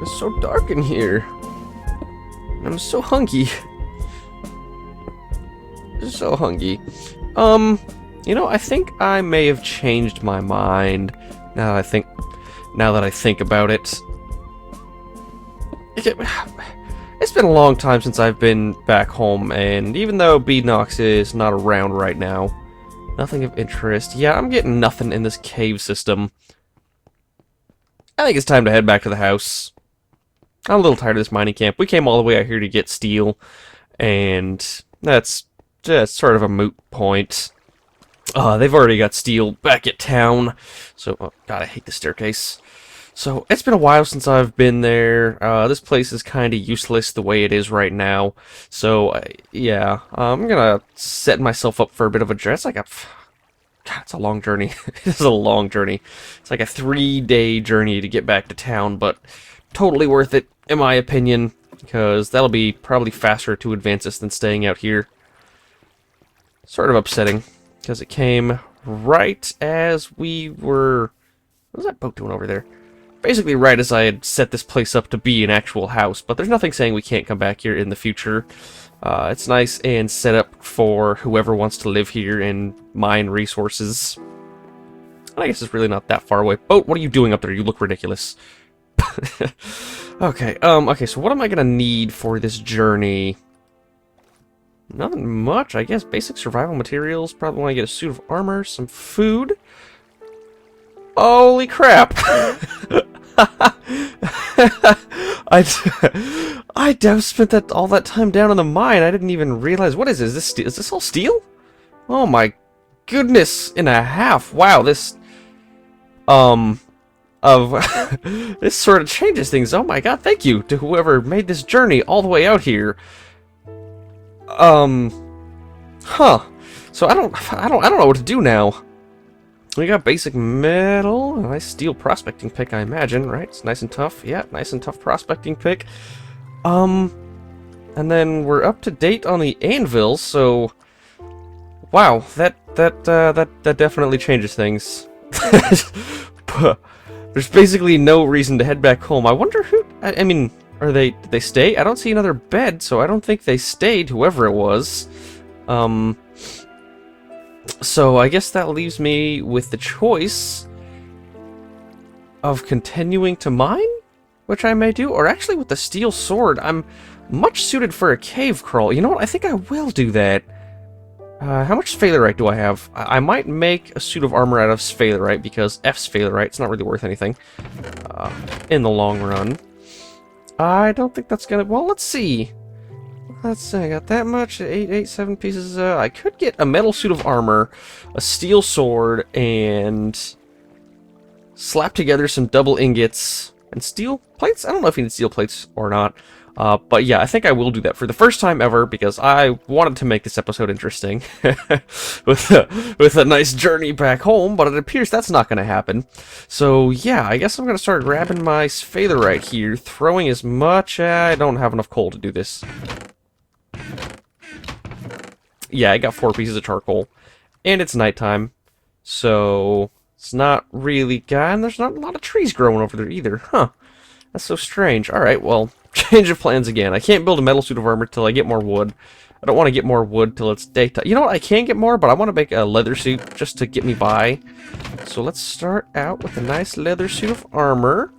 It's so dark in here. I'm so hungry. So hungry. I think I may have changed my mind now that I think about it. It's been a long time since I've been back home, and even though Beanox is not around right now, nothing of interest. Yeah, I'm getting nothing in this cave system. I think it's time to head back to the house. I'm a little tired of this mining camp. We came all the way out here to get steel, and that's just sort of a moot point. They've already got steel back at town, so, oh, God, I hate the staircase. So, it's been a while since I've been there. This place is kind of useless the way it is right now. So, yeah, I'm gonna set myself up for a bit of a journey. It's like a... God, it's a long journey. It's a long journey. It's like a 3-day journey to get back to town, but totally worth it, in my opinion, because that'll be probably faster to advance us than staying out here. Sort of upsetting, because it came right as we were... What was that boat doing over there? Basically right as I had set this place up to be an actual house, but there's nothing saying we can't come back here in the future. It's nice and set up for whoever wants to live here and mine resources. I guess it's really not that far away. Boat, what are you doing up there? You look ridiculous. Okay, so what am I gonna need for this journey? Nothing much, I guess. Basic survival materials. Probably want to get a suit of armor, some food. Holy crap! I spent all that time down in the mine. I didn't even realize. What is this? Is this all steel? Oh my goodness and a half! Wow, this this sort of changes things. Oh my god! Thank you to whoever made this journey all the way out here. So I don't know what to do now. We got basic metal, a nice steel prospecting pick, I imagine, right? It's nice and tough. Yeah, nice and tough prospecting pick. And then we're up to date on the anvils, so wow, that definitely changes things. There's basically no reason to head back home. I wonder who. I mean, did they stay? I don't see another bed, so I don't think they stayed. Whoever it was. So I guess that leaves me with the choice of continuing to mine, which I may do, or actually with the steel sword. I'm much suited for a cave crawl. You know what? I think I will do that. How much sphalerite do I have? I might make a suit of armor out of sphalerite, because F sphalerite, it's not really worth anything in the long run. I don't think that's gonna... Well, let's see. Let's see, I got that much, 7 pieces. I could get a metal suit of armor, a steel sword, and slap together some double ingots and steel plates? I don't know if you need steel plates or not. But yeah, I think I will do that for the first time ever, because I wanted to make this episode interesting with a nice journey back home, but it appears that's not going to happen. So yeah, I guess I'm going to start grabbing my sphalerite here, throwing as much... I don't have enough coal to do this. Yeah, I got 4 pieces of charcoal, and it's nighttime, so it's not really... God, and there's not a lot of trees growing over there either. Huh, that's so strange. Alright, well... Change of plans again. I can't build a metal suit of armor till I get more wood. I don't want to get more wood till it's daytime. You know what? I can get more, but I want to make a leather suit just to get me by. So let's start out with a nice leather suit of armor.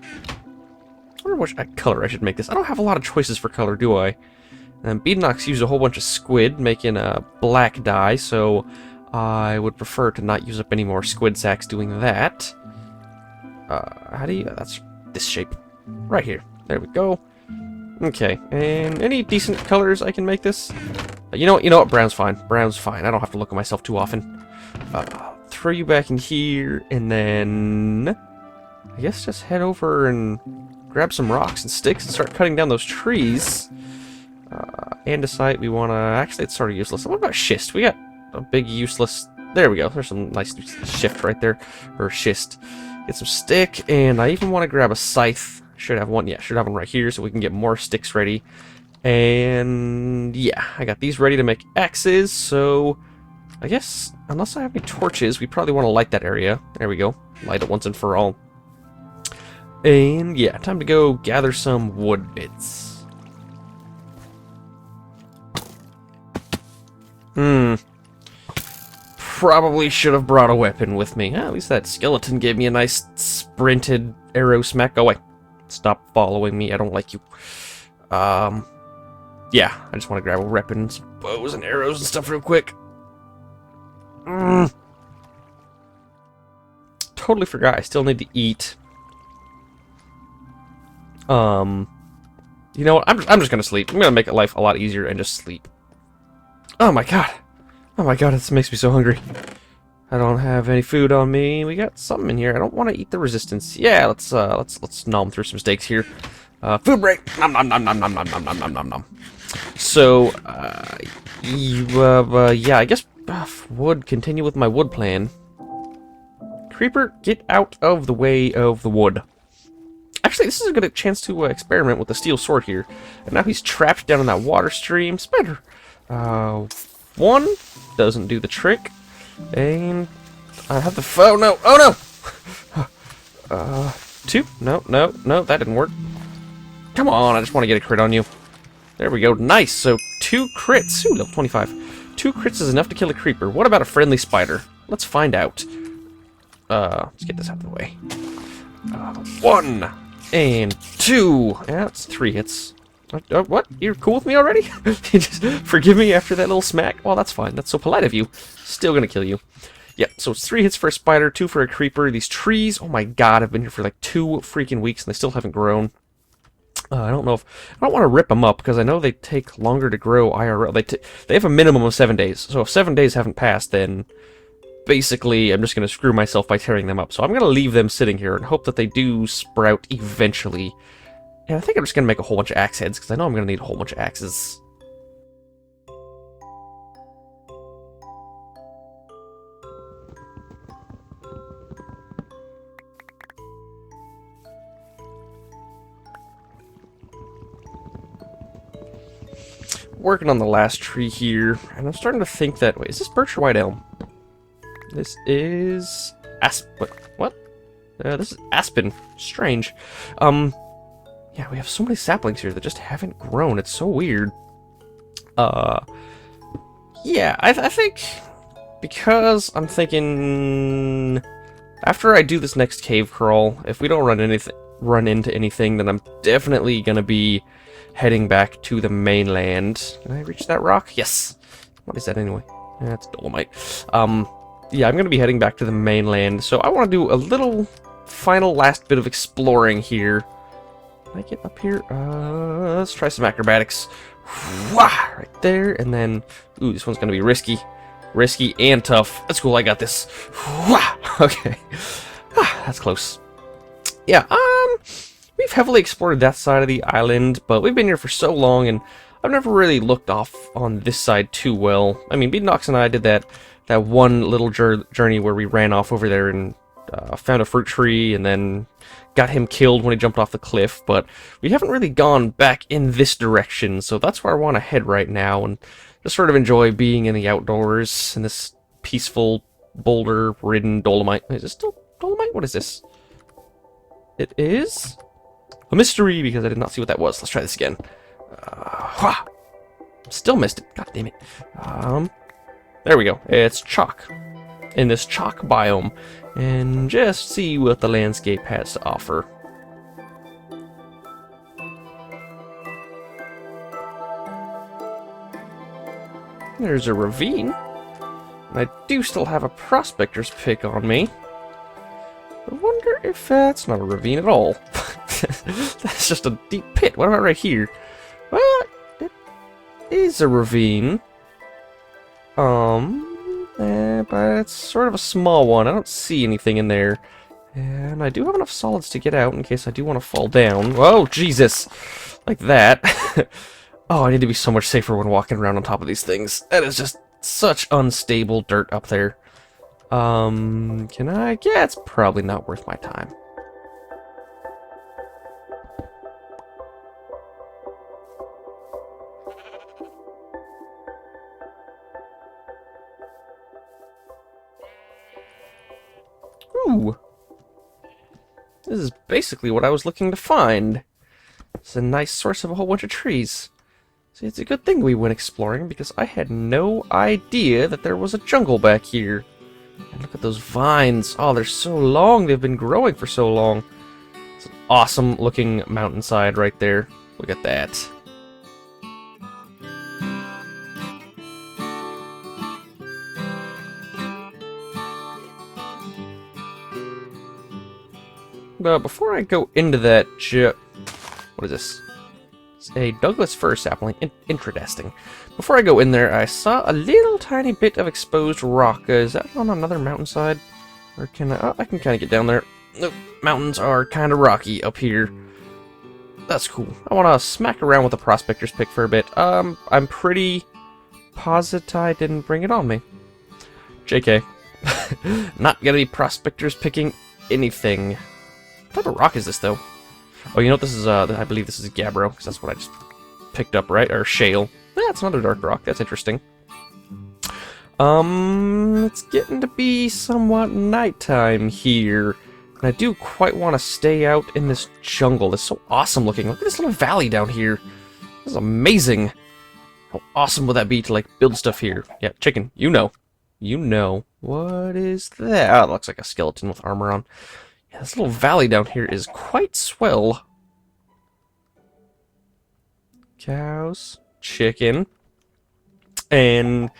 I wonder which color I should make this. I don't have a lot of choices for color, do I? And Beanox used a whole bunch of squid, making a black dye, so I would prefer to not use up any more squid sacks doing that. How do you... That's this shape. Right here. There we go. Okay, and any decent colors I can make this? You know what? Brown's fine. Brown's fine. I don't have to look at myself too often. Throw you back in here, and then... I guess just head over and grab some rocks and sticks and start cutting down those trees. Andesite, we want to... Actually, it's sort of useless. What about schist? We got a big useless... There we go. There's some nice shift right there. Or schist. Get some stick, and I even want to grab a scythe. Should have one, yeah, should have one right here so we can get more sticks ready. And yeah, I got these ready to make axes, so I guess, unless I have any torches, we probably want to light that area. There we go. Light it once and for all. And yeah, time to go gather some wood bits. Probably should have brought a weapon with me. At least that skeleton gave me a nice sprinted arrow smack. Go away. Stop following me. I don't like you. Yeah, I just want to grab a weapon, some bows and arrows and stuff real quick. Totally forgot. I still need to eat. You know what? I'm just gonna sleep. I'm gonna make life a lot easier and just sleep. Oh my god. Oh my god, this makes me so hungry. I don't have any food on me. We got something in here. I don't want to eat the resistance. Yeah, let's nom through some steaks here. Food break. Nom nom nom nom nom nom nom nom nom nom nom. So, yeah, I guess would continue with my wood plan. Creeper, get out of the way of the wood. Actually, this is a good chance to experiment with the steel sword here. And now he's trapped down in that water stream. Spider. One doesn't do the trick. And I have the oh no, oh no. Two, no, that didn't work. Come on, I just want to get a crit on you. There we go, nice. So 2 crits. Ooh, level 25. 2 crits is enough to kill a creeper. What about a friendly spider? Let's find out. Let's get this out of the way. 1 and 2. Yeah, that's 3 hits. What? You're cool with me already? You just forgive me after that little smack? Well, that's fine. That's so polite of you. Still gonna kill you. Yeah, so it's 3 hits for a spider, 2 for a creeper. These trees, oh my god, I've been here for like 2 freaking weeks and they still haven't grown. I don't know if... I don't want to rip them up because I know they take longer to grow IRL. They have a minimum of 7 days. So if 7 days haven't passed, then basically I'm just going to screw myself by tearing them up. So I'm going to leave them sitting here and hope that they do sprout eventually. And I think I'm just going to make a whole bunch of axe heads because I know I'm going to need a whole bunch of axes. Working on the last tree here, and I'm starting to think that... Wait, is this birch or white elm? This is... Aspen. What? This is aspen. Strange. Yeah, we have so many saplings here that just haven't grown. It's so weird. Yeah, I think... Because I'm thinking... After I do this next cave crawl, if we don't run into anything, then I'm definitely gonna be heading back to the mainland. Can I reach that rock? Yes! What is that anyway? That's dolomite. Yeah, I'm gonna be heading back to the mainland, so I want to do a little final last bit of exploring here. Can I get up here? Let's try some acrobatics. Wah! Right there, and then... Ooh, this one's gonna be risky. Risky and tough. That's cool, I got this. Wah! Okay. That's close. Yeah, we've heavily explored that side of the island, but we've been here for so long, and I've never really looked off on this side too well. I mean, Beatnox and I did that one little journey where we ran off over there and found a fruit tree, and then got him killed when he jumped off the cliff, but we haven't really gone back in this direction, so that's where I want to head right now, and just sort of enjoy being in the outdoors, in this peaceful, boulder-ridden dolomite. Is this still dolomite? What is this? It is a mystery because I did not see what that was. Let's try this again. Still missed it. God damn it. There we go. It's chalk. In this chalk biome. And just see what the landscape has to offer. There's a ravine. And I do still have a prospector's pick on me. I wonder if that's not a ravine at all. That's just a deep pit. What about right here? Well, it is a ravine. But it's sort of a small one. I don't see anything in there. And I do have enough solids to get out in case I do want to fall down. Whoa, Jesus! Like that. Oh, I need to be so much safer when walking around on top of these things. That is just such unstable dirt up there. Can I? Yeah, it's probably not worth my time. Ooh. This is basically what I was looking to find. It's a nice source of a whole bunch of trees. See, it's a good thing we went exploring, because I had no idea that there was a jungle back here. And look at those vines. Oh, they're so long. They've been growing for so long. It's an awesome looking mountainside right there. Look at that. But before I go into that, what is this? It's a Douglas fir sapling. Interesting. Before I go in there, I saw a little tiny bit of exposed rock. Is that on another mountainside? Or can I... Oh, I can kind of get down there. Nope. Mountains are kind of rocky up here. That's cool. I want to smack around with the prospector's pick for a bit. I'm pretty positive I didn't bring it on me. JK. Not gonna be prospectors picking anything. What type of rock is this, though? Oh, you know what this is? I believe this is gabbro, because that's what I just picked up, right? Or shale. That's another dark rock. That's interesting. It's getting to be somewhat nighttime here. And I do quite want to stay out in this jungle. It's so awesome looking. Look at this little valley down here. This is amazing. How awesome would that be to, like, build stuff here? Yeah, chicken. You know. You know. What is that? Oh, it looks like a skeleton with armor on. Yeah, this little valley down here is quite swell. Cows. Chicken. And...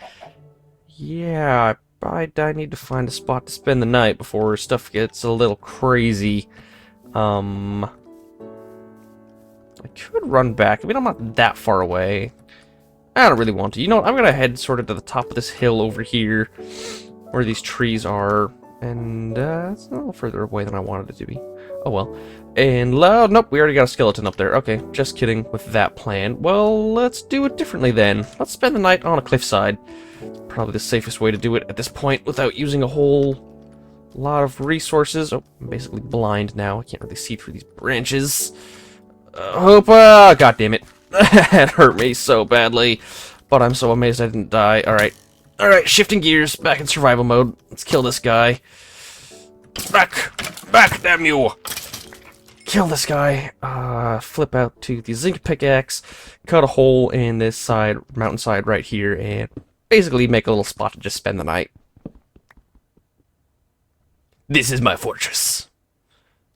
yeah, I need to find a spot to spend the night before stuff gets a little crazy. I could run back. I mean, I'm not that far away. I don't really want to. You know what? I'm going to head sort of to the top of this hill over here, where these trees are. And, it's a little further away than I wanted it to be. Oh, well. And, nope, we already got a skeleton up there. Okay, just kidding with that plan. Well, let's do it differently then. Let's spend the night on a cliffside. Probably the safest way to do it at this point without using a whole lot of resources. Oh, I'm basically blind now. I can't really see through these branches. God damn it. That hurt me so badly. But I'm so amazed I didn't die. Alright. Alright, shifting gears. Back in survival mode. Let's kill this guy. Back! Back, damn you! Kill this guy. Flip out to the zinc pickaxe. Cut a hole in this side, mountainside right here, and basically make a little spot to just spend the night. This is my fortress.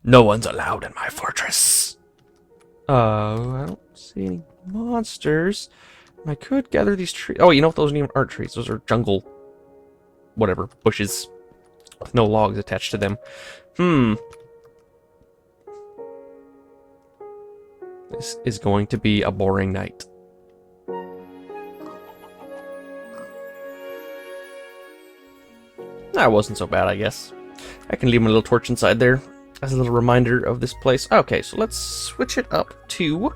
No one's allowed in my fortress. I don't see any monsters. I could gather these trees. Oh, you know what? Those aren't trees. Those are jungle... whatever. Bushes. With no logs attached to them. This is going to be a boring night. That wasn't so bad, I guess. I can leave my little torch inside there as a little reminder of this place. Okay, so let's switch it up to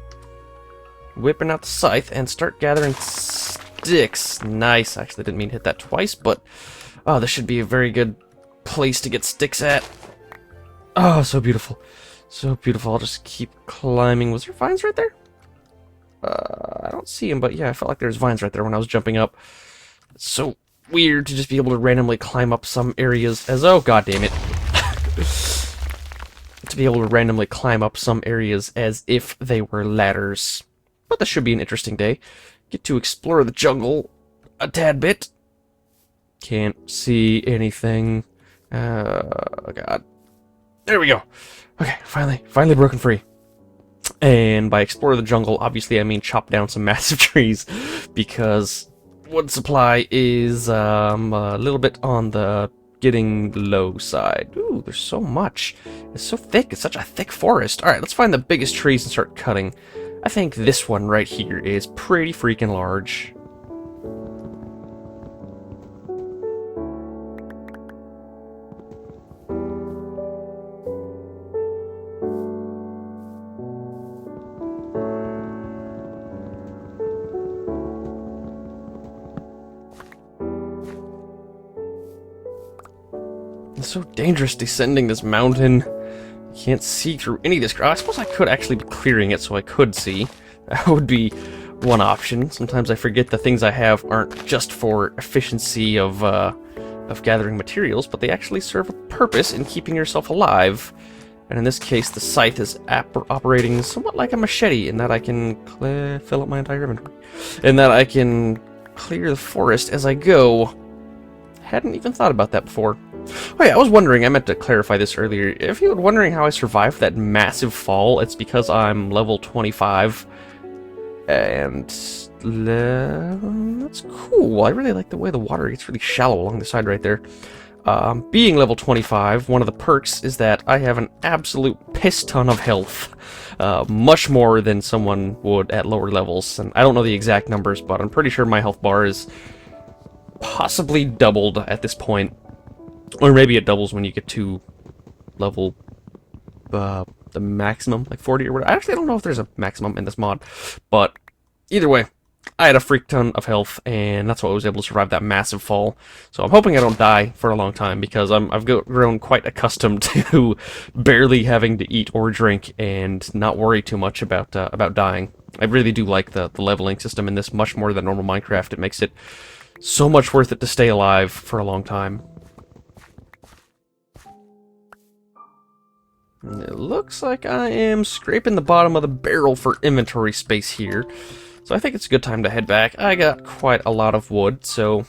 whipping out the scythe and start gathering sticks. Nice. Actually, I didn't mean to hit that twice, but oh, this should be a very good place to get sticks at. Oh, so beautiful. So beautiful. I'll just keep climbing. Was there vines right there? I don't see them, but yeah, I felt like there was vines right there when I was jumping up. It's so weird to just be able to randomly climb up some areas as... oh, god damn it. To be able to randomly climb up some areas as if they were ladders. But this should be an interesting day. Get to explore the jungle a tad bit. Can't see anything. Oh, god. There we go. Okay, finally broken free. And by explore the jungle, obviously I mean chop down some massive trees, because wood supply is a little bit on the getting low side. Ooh, there's so much. It's so thick. It's such a thick forest. Alright, let's find the biggest trees and start cutting. I think this one right here is pretty freaking large. It's so dangerous descending this mountain. You can't see through any of this. I suppose I could actually be clearing it so I could see. That would be one option. Sometimes I forget the things I have aren't just for efficiency of gathering materials, but they actually serve a purpose in keeping yourself alive. And in this case, the scythe is operating somewhat like a machete in that I can fill up my entire inventory. In that I can clear the forest as I go. Hadn't even thought about that before. Oh yeah, I was wondering, I meant to clarify this earlier. If you were wondering how I survived that massive fall, it's because I'm level 25. And that's cool. I really like the way the water gets really shallow along the side right there. Being level 25, one of the perks is that I have an absolute piss ton of health. Much more than someone would at lower levels. And I don't know the exact numbers, but I'm pretty sure my health bar is possibly doubled at this point. Or maybe it doubles when you get to level the maximum, like 40 or whatever. I don't know if there's a maximum in this mod. But either way, I had a freak ton of health, and that's why I was able to survive that massive fall. So I'm hoping I don't die for a long time, because I've grown quite accustomed to barely having to eat or drink and not worry too much about dying. I really do like the leveling system in this much more than normal Minecraft. It makes it so much worth it to stay alive for a long time. And it looks like I am scraping the bottom of the barrel for inventory space here. So I think it's a good time to head back. I got quite a lot of wood, so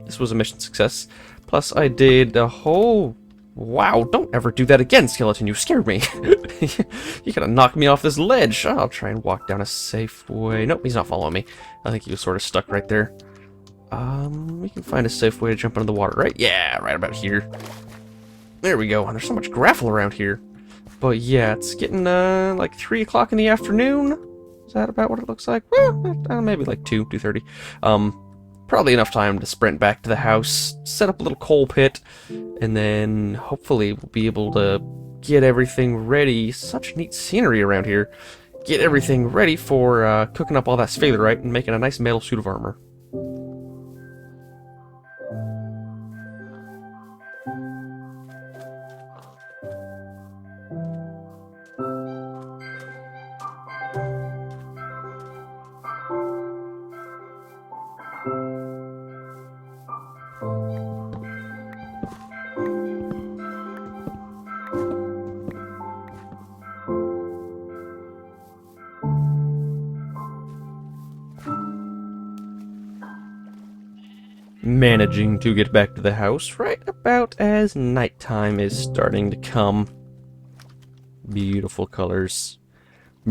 this was a mission success. Plus, I did a whole... Wow, don't ever do that again, skeleton. You scared me. You could have knocked me off this ledge. I'll try and walk down a safe way. Nope, he's not following me. I think he was sort of stuck right there. We can find a safe way to jump into the water, right? Yeah, right about here. There we go. And there's so much gravel around here. But yeah, it's getting like 3 o'clock in the afternoon. Is that about what it looks like? Well, maybe like 2:30. Probably enough time to sprint back to the house, set up a little coal pit, and then hopefully we'll be able to get everything ready. Such neat scenery around here. Get everything ready for cooking up all that sphalerite and making a nice metal suit of armor. Managing to get back to the house right about as nighttime is starting to come. Beautiful colors.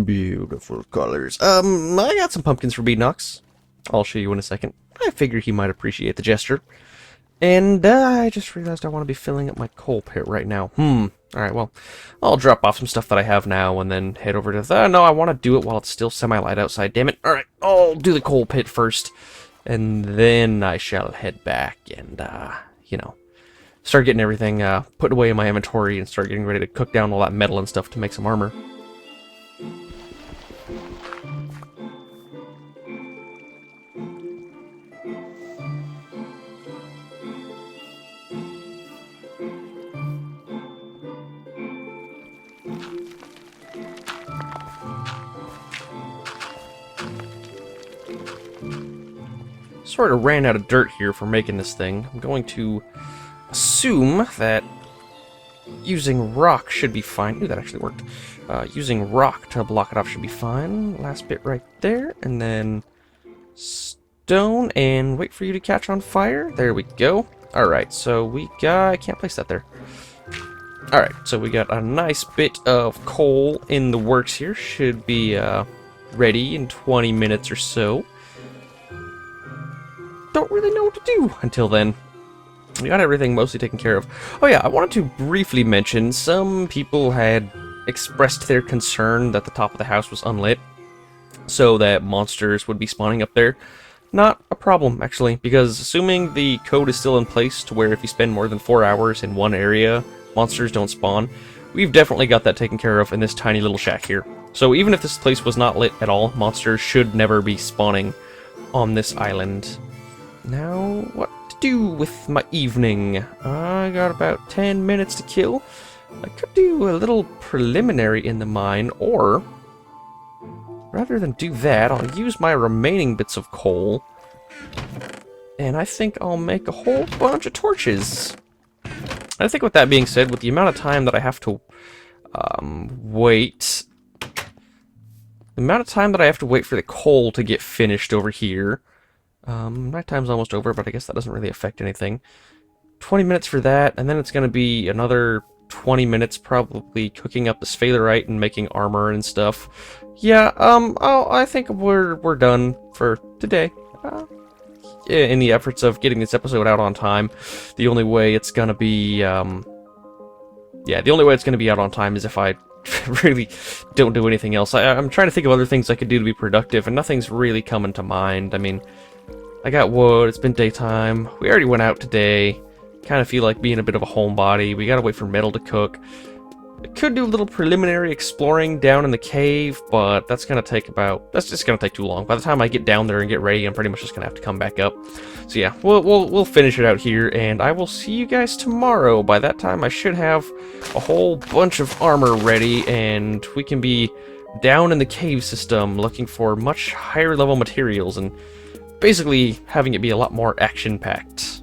Beautiful colors. I got some pumpkins for Beanox. I'll show you in a second. I figure he might appreciate the gesture. And I just realized I want to be filling up my coal pit right now. Alright, well, I'll drop off some stuff that I have now and then head over to the... no, I want to do it while it's still semi-light outside, damn it. Alright, I'll do the coal pit first. And then I shall head back and, you know, start getting everything put away in my inventory and start getting ready to cook down all that metal and stuff to make some armor. Sort of ran out of dirt here for making this thing. I'm going to assume that using rock should be fine. Ooh, that actually worked. Using rock to block it off should be fine. Last bit right there, and then stone, and wait for you to catch on fire. There we go. Alright, so we got... I can't place that there. Alright, so we got a nice bit of coal in the works here. Should be ready in 20 minutes or so. Don't really know what to do until then. We got everything mostly taken care of. Oh yeah, I wanted to briefly mention some people had expressed their concern that the top of the house was unlit, so that monsters would be spawning up there. Not a problem, actually, because assuming the code is still in place to where if you spend more than 4 hours in one area, monsters don't spawn, we've definitely got that taken care of in this tiny little shack here. So even if this place was not lit at all, monsters should never be spawning on this island. Now, what to do with my evening? I got about 10 minutes to kill. I could do a little preliminary in the mine, or rather than do that, I'll use my remaining bits of coal, and I think I'll make a whole bunch of torches. I think with that being said, with the amount of time that I have to wait. The amount of time that I have to wait for the coal to get finished over here. Night time's almost over, but I guess that doesn't really affect anything. 20 minutes for that, and then it's going to be another 20 minutes probably cooking up the sphalerite and making armor and stuff. Yeah, I think we're done for today. In the efforts of getting this episode out on time, the only way it's going to be, the only way it's going to be out on time is if I really don't do anything else. I'm trying to think of other things I could do to be productive, and nothing's really coming to mind. I mean, I got wood, it's been daytime, we already went out today, kind of feel like being a bit of a homebody, we gotta wait for metal to cook. I could do a little preliminary exploring down in the cave, but that's just gonna take too long. By the time I get down there and get ready, I'm pretty much just gonna have to come back up. So yeah, we'll finish it out here, and I will see you guys tomorrow. By that time, I should have a whole bunch of armor ready, and we can be down in the cave system looking for much higher level materials, and basically having it be a lot more action-packed.